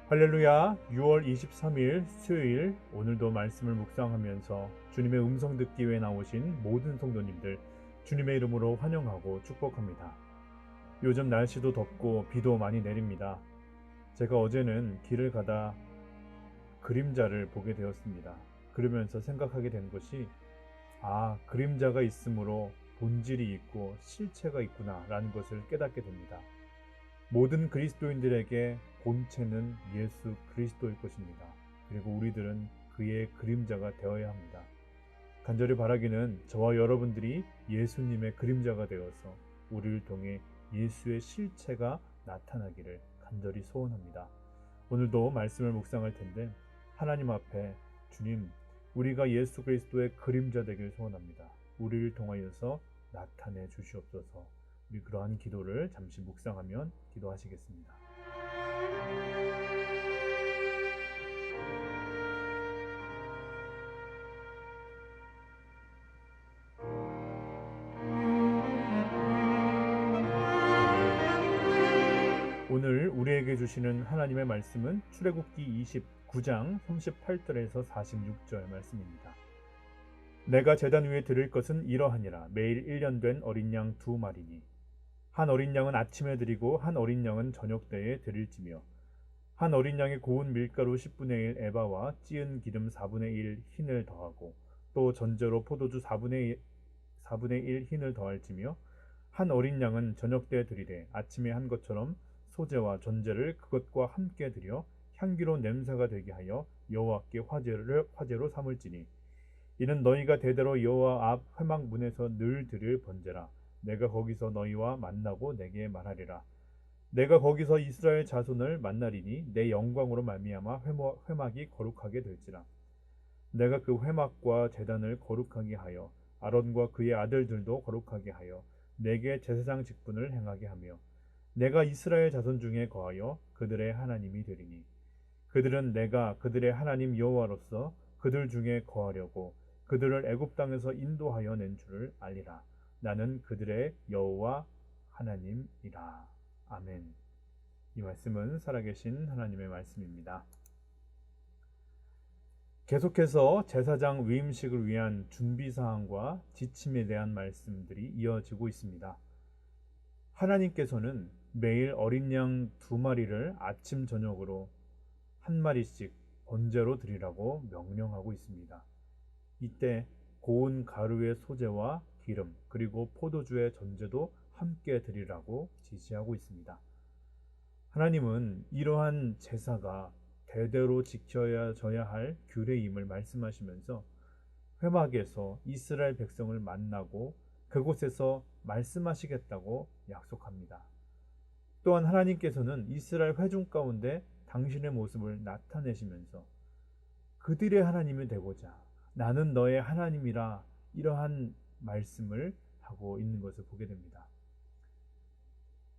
할렐루야. 6월 23일 수요일, 오늘도 말씀을 묵상하면서 주님의 음성 듣기 위해 나오신 모든 성도님들 주님의 이름으로 환영하고 축복합니다. 요즘 날씨도 덥고 비도 많이 내립니다. 제가 어제는 길을 가다 그림자를 보게 되었습니다. 그러면서 생각하게 된 것이, 그림자가 있으므로 본질이 있고 실체가 있구나 라는 것을 깨닫게 됩니다. 모든 그리스도인들에게 본체는 예수 그리스도일 것입니다. 그리고 우리들은 그의 그림자가 되어야 합니다. 간절히 바라기는 저와 여러분들이 예수님의 그림자가 되어서 우리를 통해 예수의 실체가 나타나기를 간절히 소원합니다. 오늘도 말씀을 묵상할 텐데, 하나님 앞에 주님, 우리가 예수 그리스도의 그림자 되길 소원합니다. 우리를 통하여서 나타내 주시옵소서. 우리 그러한 기도를 잠시 묵상하면 기도하시겠습니다. 오늘 우리에게 주시는 하나님의 말씀은 출애굽기 29장 38절에서 46절 말씀입니다. 내가 제단 위에 드릴 것은 이러하니라. 매일 1년 된 어린 양 2마리니 한 어린 양은 아침에 드리고 한 어린 양은 저녁 때에 드릴지며, 한 어린 양의 고운 밀가루 10분의 1 에바와 찌은 기름 4분의 1 흰을 더하고, 또 전제로 포도주 4분의 1 흰을 더할지며, 한 어린 양은 저녁 때에 드리되 아침에 한 것처럼 소제와 전제를 그것과 함께 드려 향기로운 냄새가 되게 하여 여호와께 화제로 삼을지니, 이는 너희가 대대로 여호와 앞 회막 문에서 늘 드릴 번제라. 내가 거기서 너희와 만나고 내게 말하리라. 내가 거기서 이스라엘 자손을 만나리니 내 영광으로 말미암아 회막이 거룩하게 될지라. 내가 그 회막과 제단을 거룩하게 하여 아론과 그의 아들들도 거룩하게 하여 내게 제사장 직분을 행하게 하며, 내가 이스라엘 자손 중에 거하여 그들의 하나님이 되리니, 그들은 내가 그들의 하나님 여호와로서 그들 중에 거하려고 그들을 애굽 땅에서 인도하여 낸 줄을 알리라. 나는 그들의 여호와 하나님이라. 아멘. 이 말씀은 살아계신 하나님의 말씀입니다. 계속해서 제사장 위임식을 위한 준비사항과 지침에 대한 말씀들이 이어지고 있습니다. 하나님께서는 매일 어린 양 2마리를 아침 저녁으로 한 마리씩 번제로 드리라고 명령하고 있습니다. 이때 고운 가루의 소제와 기름, 그리고 포도주의 전제도 함께 드리라고 지시하고 있습니다. 하나님은 이러한 제사가 대대로 지켜져야 할 규례임을 말씀하시면서 회막에서 이스라엘 백성을 만나고 그곳에서 말씀하시겠다고 약속합니다. 또한 하나님께서는 이스라엘 회중 가운데 당신의 모습을 나타내시면서 그들의 하나님이 되고자 나는 너의 하나님이라, 이러한 말씀을 하고 있는 것을 보게 됩니다.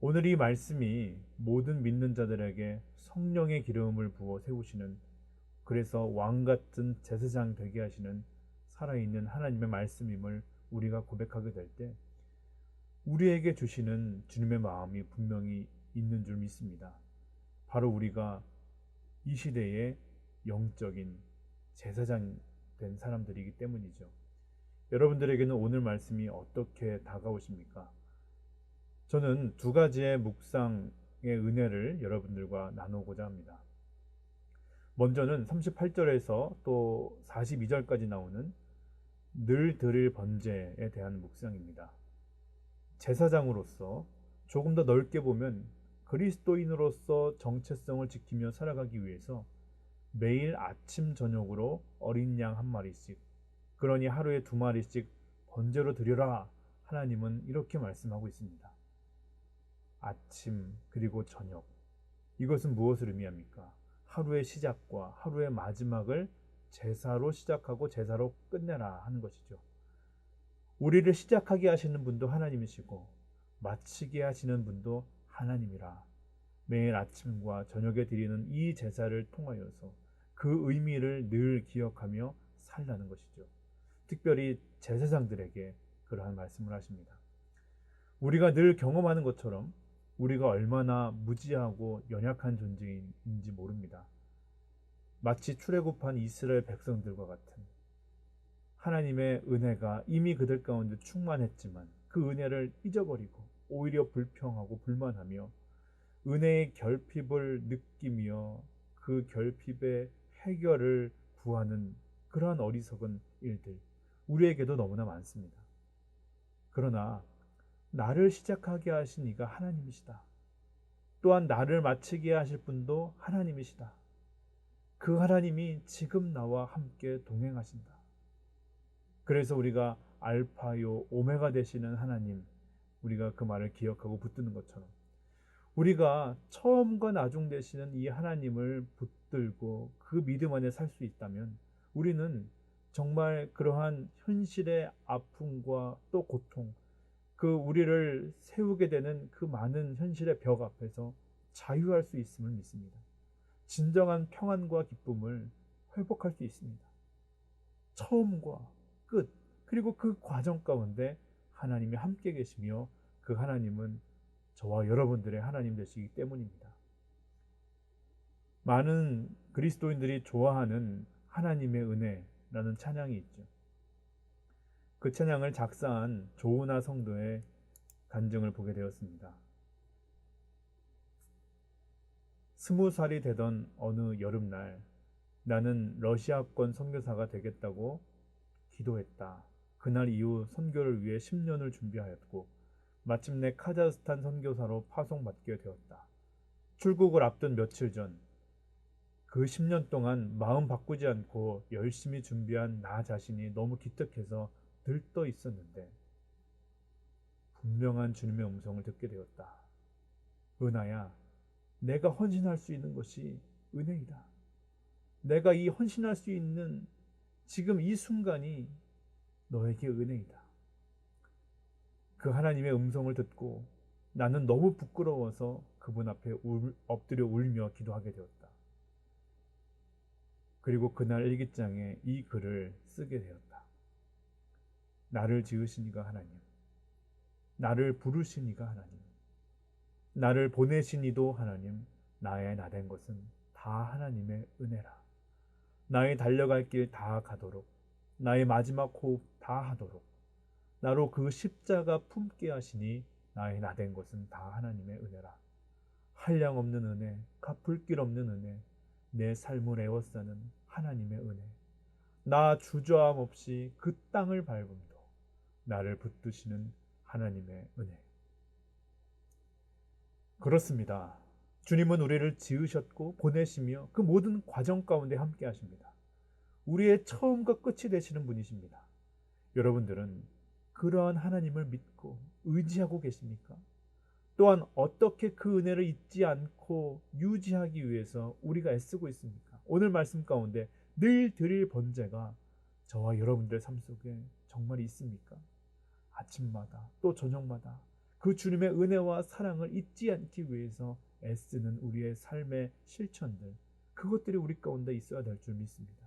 오늘 이 말씀이 모든 믿는 자들에게 성령의 기름을 부어 세우시는, 그래서 왕같은 제사장 되게 하시는 살아있는 하나님의 말씀임을 우리가 고백하게 될 때 우리에게 주시는 주님의 마음이 분명히 있는 줄 믿습니다. 바로 우리가 이 시대의 영적인 제사장 된 사람들이기 때문이죠. 여러분들에게는 오늘 말씀이 어떻게 다가오십니까? 저는 2가지의 묵상의 은혜를 여러분들과 나누고자 합니다. 먼저는 38절에서 또 42절까지 나오는 늘 드릴 번제에 대한 묵상입니다. 제사장으로서 조금 더 넓게 보면 그리스도인으로서 정체성을 지키며 살아가기 위해서 매일 아침 저녁으로 어린 양 1마리씩, 그러니 하루에 2마리씩 번제로 드려라. 하나님은 이렇게 말씀하고 있습니다. 아침 그리고 저녁, 이것은 무엇을 의미합니까? 하루의 시작과 하루의 마지막을 제사로 시작하고 제사로 끝내라 하는 것이죠. 우리를 시작하게 하시는 분도 하나님이시고 마치게 하시는 분도 하나님이라. 매일 아침과 저녁에 드리는 이 제사를 통하여서 그 의미를 늘 기억하며 살라는 것이죠. 특별히 제사장들에게 그러한 말씀을 하십니다. 우리가 늘 경험하는 것처럼 우리가 얼마나 무지하고 연약한 존재인지 모릅니다. 마치 출애굽한 이스라엘 백성들과 같은 하나님의 은혜가 이미 그들 가운데 충만했지만 그 은혜를 잊어버리고 오히려 불평하고 불만하며 은혜의 결핍을 느끼며 그 결핍의 해결을 구하는 그러한 어리석은 일들 우리에게도 너무나 많습니다. 그러나 나를 시작하게 하신 이가 하나님이시다. 또한 나를 마치게 하실 분도 하나님이시다. 그 하나님이 지금 나와 함께 동행하신다. 그래서 우리가 알파요 오메가 되시는 하나님, 우리가 그 말을 기억하고 붙드는 것처럼 우리가 처음과 나중 되시는 이 하나님을 붙들고 그 믿음 안에 살 수 있다면 우리는 정말 그러한 현실의 아픔과 또 고통, 그 우리를 세우게 되는 그 많은 현실의 벽 앞에서 자유할 수 있음을 믿습니다. 진정한 평안과 기쁨을 회복할 수 있습니다. 처음과 끝, 그리고 그 과정 가운데 하나님이 함께 계시며 그 하나님은 저와 여러분들의 하나님 되시기 때문입니다. 많은 그리스도인들이 좋아하는 하나님의 은혜라는 찬양이 있죠. 그 찬양을 작사한 조은하 성도의 간증을 보게 되었습니다. 20살이 되던 어느 여름날 나는 러시아권 선교사가 되겠다고 기도했다. 그날 이후 선교를 위해 10년을 준비하였고 마침내 카자흐스탄 선교사로 파송받게 되었다. 출국을 앞둔 며칠 전 그 10년 동안 마음 바꾸지 않고 열심히 준비한 나 자신이 너무 기특해서 들떠 있었는데 분명한 주님의 음성을 듣게 되었다. 은하야, 내가 헌신할 수 있는 것이 은혜이다. 내가 이 헌신할 수 있는 지금 이 순간이 너에게 은혜이다. 그 하나님의 음성을 듣고 나는 너무 부끄러워서 그분 앞에 엎드려 울며 기도하게 되었다. 그리고 그날 일기장에 이 글을 쓰게 되었다. 나를 지으신 이가 하나님, 나를 부르신 이가 하나님, 나를 보내신 이도 하나님, 나의 나 된 것은 다 하나님의 은혜라. 나의 달려갈 길 다 가도록, 나의 마지막 호흡 다 하도록 나로 그 십자가 품게 하시니 나의 나 된 것은 다 하나님의 은혜라. 한량없는 은혜, 갚을 길 없는 은혜, 내 삶을 에워싸는 하나님의 은혜, 나 주저함 없이 그 땅을 밟음도 나를 붙드시는 하나님의 은혜. 그렇습니다. 주님은 우리를 지으셨고 보내시며 그 모든 과정 가운데 함께 하십니다. 우리의 처음과 끝이 되시는 분이십니다. 여러분들은 그러한 하나님을 믿고 의지하고 계십니까? 또한 어떻게 그 은혜를 잊지 않고 유지하기 위해서 우리가 애쓰고 있습니까? 오늘 말씀 가운데 늘 드릴 번제가 저와 여러분들의 삶 속에 정말 있습니까? 아침마다 또 저녁마다 그 주님의 은혜와 사랑을 잊지 않기 위해서 애쓰는 우리의 삶의 실천들, 그것들이 우리 가운데 있어야 될 줄 믿습니다.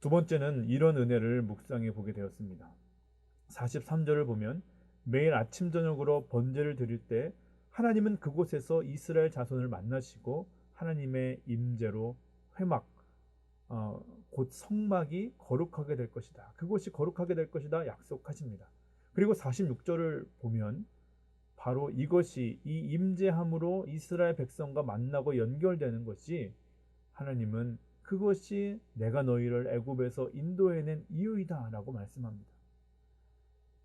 두 번째는 이런 은혜를 묵상해 보게 되었습니다. 43절을 보면 매일 아침 저녁으로 번제를 드릴 때 하나님은 그곳에서 이스라엘 자손을 만나시고 하나님의 임재로 회막, 곧 성막이 거룩하게 될 것이다. 그곳이 거룩하게 될 것이다 약속하십니다. 그리고 46절을 보면 바로 이것이 이 임재함으로 이스라엘 백성과 만나고 연결되는 것이 하나님은 그것이 내가 너희를 애굽에서 인도해낸 이유이다 라고 말씀합니다.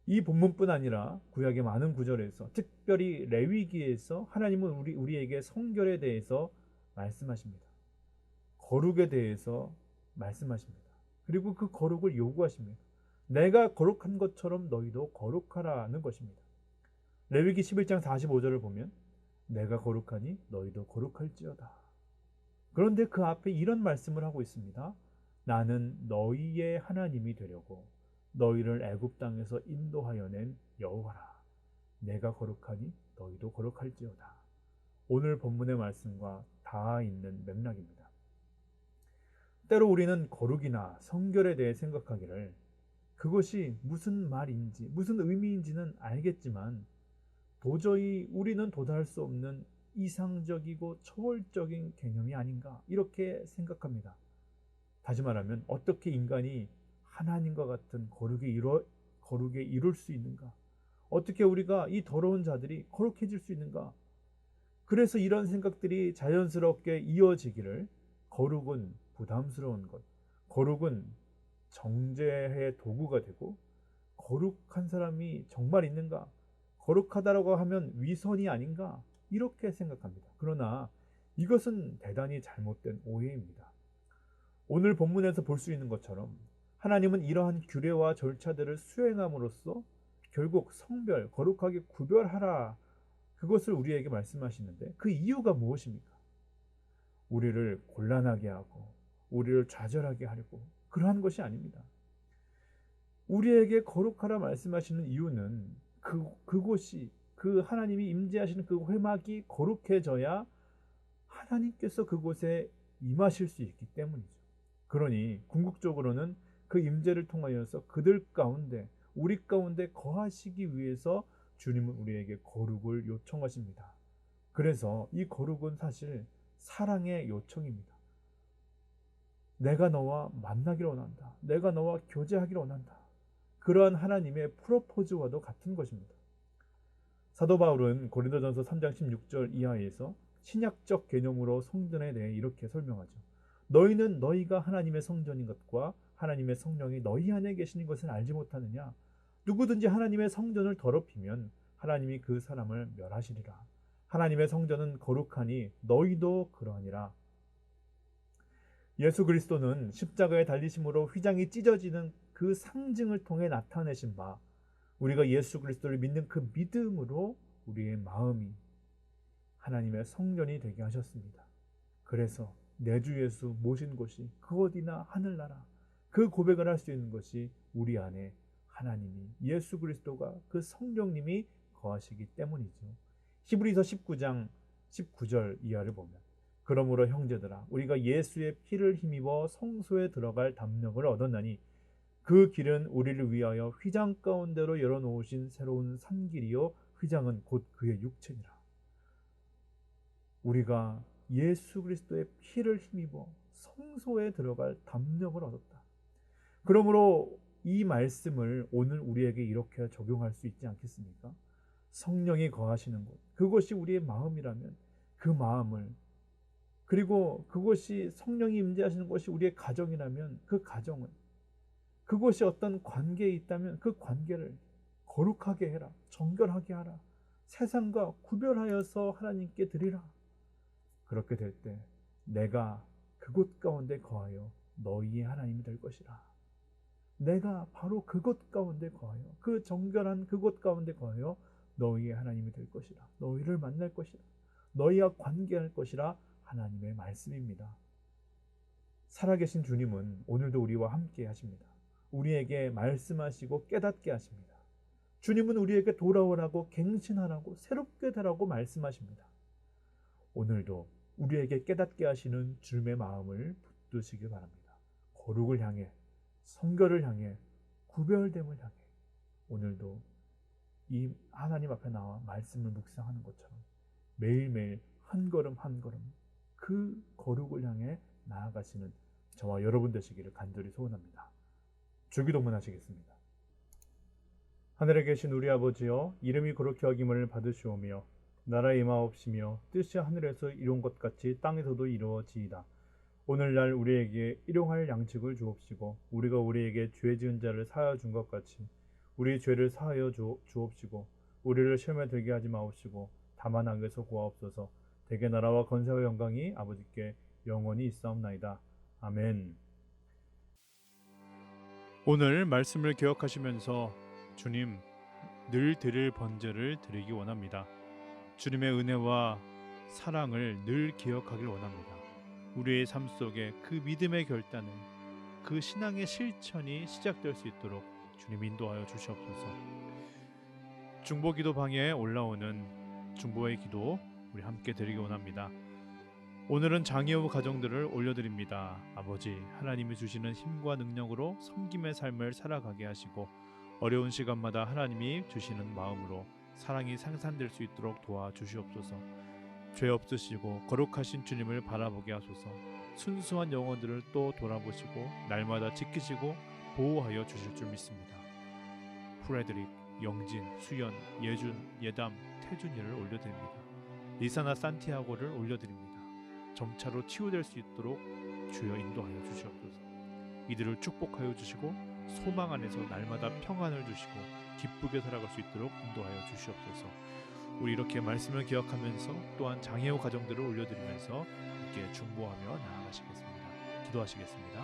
이 본문뿐 아니라 구약의 많은 구절에서 특별히 레위기에서 하나님은 우리에게 성결에 대해서 말씀하십니다. 거룩에 대해서 말씀하십니다. 그리고 그 거룩을 요구하십니다. 내가 거룩한 것처럼 너희도 거룩하라는 것입니다. 레위기 11장 45절을 보면 내가 거룩하니 너희도 거룩할지어다. 그런데 그 앞에 이런 말씀을 하고 있습니다. 나는 너희의 하나님이 되려고 너희를 애굽 땅에서 인도하여 낸 여호와라. 내가 거룩하니 너희도 거룩할지어다. 오늘 본문의 말씀과 다 있는 맥락입니다. 때로 우리는 거룩이나 성결에 대해 생각하기를 그것이 무슨 말인지 무슨 의미인지는 알겠지만 도저히 우리는 도달할 수 없는 이상적이고 초월적인 개념이 아닌가 이렇게 생각합니다. 다시 말하면 어떻게 인간이 하나님과 같은 거룩에 이룰 수 있는가? 어떻게 우리가 이 더러운 자들이 거룩해질 수 있는가? 그래서 이런 생각들이 자연스럽게 이어지기를 거룩은 부담스러운 것, 거룩은 정죄의 도구가 되고 거룩한 사람이 정말 있는가? 거룩하다라고 하면 위선이 아닌가? 이렇게 생각합니다. 그러나 이것은 대단히 잘못된 오해입니다. 오늘 본문에서 볼 수 있는 것처럼 하나님은 이러한 규례와 절차들을 수행함으로써 결국 성별, 거룩하게 구별하라 그것을 우리에게 말씀하시는데 그 이유가 무엇입니까? 우리를 곤란하게 하고 우리를 좌절하게 하려고 그러한 것이 아닙니다. 우리에게 거룩하라 말씀하시는 이유는 그곳이 그 하나님이 임재하시는 그 회막이 거룩해져야 하나님께서 그곳에 임하실 수 있기 때문이죠. 그러니 궁극적으로는 그 임재를 통하여서 그들 가운데 우리 가운데 거하시기 위해서 주님은 우리에게 거룩을 요청하십니다. 그래서 이 거룩은 사실 사랑의 요청입니다. 내가 너와 만나기를 원한다. 내가 너와 교제하기를 원한다. 그러한 하나님의 프로포즈와도 같은 것입니다. 사도 바울은 고린도전서 3장 16절 이하에서 신약적 개념으로 성전에 대해 이렇게 설명하죠. 너희는 너희가 하나님의 성전인 것과 하나님의 성령이 너희 안에 계시는 것을 알지 못하느냐? 누구든지 하나님의 성전을 더럽히면 하나님이 그 사람을 멸하시리라. 하나님의 성전은 거룩하니 너희도 그러하니라. 예수 그리스도는 십자가에 달리심으로 휘장이 찢어지는 그 상징을 통해 나타내신 바 우리가 예수 그리스도를 믿는 그 믿음으로 우리의 마음이 하나님의 성전이 되게 하셨습니다. 그래서 내 주 예수 모신 곳이 그 어디나 하늘나라 그 고백을 할 수 있는 것이 우리 안에 하나님이 예수 그리스도가 그 성령님이 거하시기 때문이죠. 히브리서 19장 19절 이하를 보면 그러므로 형제들아 우리가 예수의 피를 힘입어 성소에 들어갈 담력을 얻었나니 그 길은 우리를 위하여 휘장 가운데로 열어놓으신 새로운 산길이요 휘장은 곧 그의 육체니라. 우리가 예수 그리스도의 피를 힘입어 성소에 들어갈 담력을 얻었다. 그러므로 이 말씀을 오늘 우리에게 이렇게 적용할 수 있지 않겠습니까? 성령이 거하시는 곳, 그것이 우리의 마음이라면 그 마음을, 그리고 그것이 성령이 임재하시는 것이 우리의 가정이라면 그 가정을, 그것이 어떤 관계에 있다면 그 관계를 거룩하게 해라, 정결하게 하라, 세상과 구별하여서 하나님께 드리라. 그렇게 될 때 내가 그곳 가운데 거하여 너희의 하나님이 될 것이라. 내가 바로 그곳 가운데 거하여 그 정결한 그곳 가운데 거하여 너희의 하나님이 될 것이라. 너희를 만날 것이라. 너희와 관계할 것이라 하나님의 말씀입니다. 살아계신 주님은 오늘도 우리와 함께 하십니다. 우리에게 말씀하시고 깨닫게 하십니다. 주님은 우리에게 돌아오라고 갱신하라고 새롭게 되라고 말씀하십니다. 오늘도 우리에게 깨닫게 하시는 주님의 마음을 붙드시길 바랍니다. 거룩을 향해, 성결을 향해, 구별됨을 향해 오늘도 이 하나님 앞에 나와 말씀을 묵상하는 것처럼 매일매일 한 걸음 한 걸음 그 거룩을 향해 나아가시는 저와 여러분 되시기를 간절히 소원합니다. 주기도문 하시겠습니다. 하늘에 계신 우리 아버지여, 이름이 거룩히 여김을 받으시오며 나라의 임하옵시며 뜻이 하늘에서 이룬 것 같이 땅에서도 이루어지이다. 오늘날 우리에게 일용할 양식을 주옵시고 우리가 우리에게 죄 지은 자를 사하여 준 것 같이 우리 죄를 사하여 주옵시고 우리를 시험에 들게 하지 마옵시고 다만 악에서 구하옵소서. 대개 나라와 권세와 영광이 아버지께 영원히 있사옵나이다. 아멘. 오늘 말씀을 기억하시면서 주님 늘 드릴 번제를 드리기 원합니다. 주님의 은혜와 사랑을 늘 기억하길 원합니다. 우리의 삶 속에 그 믿음의 결단을, 그 신앙의 실천이 시작될 수 있도록 주님 인도하여 주시옵소서. 중보기도 방에 올라오는 중보의 기도 우리 함께 드리기 원합니다. 오늘은 장애우 가정들을 올려드립니다. 아버지 하나님이 주시는 힘과 능력으로 섬김의 삶을 살아가게 하시고 어려운 시간마다 하나님이 주시는 마음으로 사랑이 상산될 수 있도록 도와주시옵소서. 죄 없으시고 거룩하신 주님을 바라보게 하소서. 순수한 영혼들을 또 돌아보시고 날마다 지키시고 보호하여 주실 줄 믿습니다. 프레드릭, 영진, 수연, 예준, 예담, 태준이를 올려드립니다. 리사나 산티아고를 올려드립니다. 점차로 치유될 수 있도록 주여 인도하여 주시옵소서. 이들을 축복하여 주시고 소망 안에서 날마다 평안을 주시고 기쁘게 살아갈 수 있도록 인도하여 주시옵소서. 우리 이렇게 말씀을 기억하면서 또한 장애우 가정들을 올려드리면서 함께 중보하며 나아가시겠습니다. 기도하시겠습니다.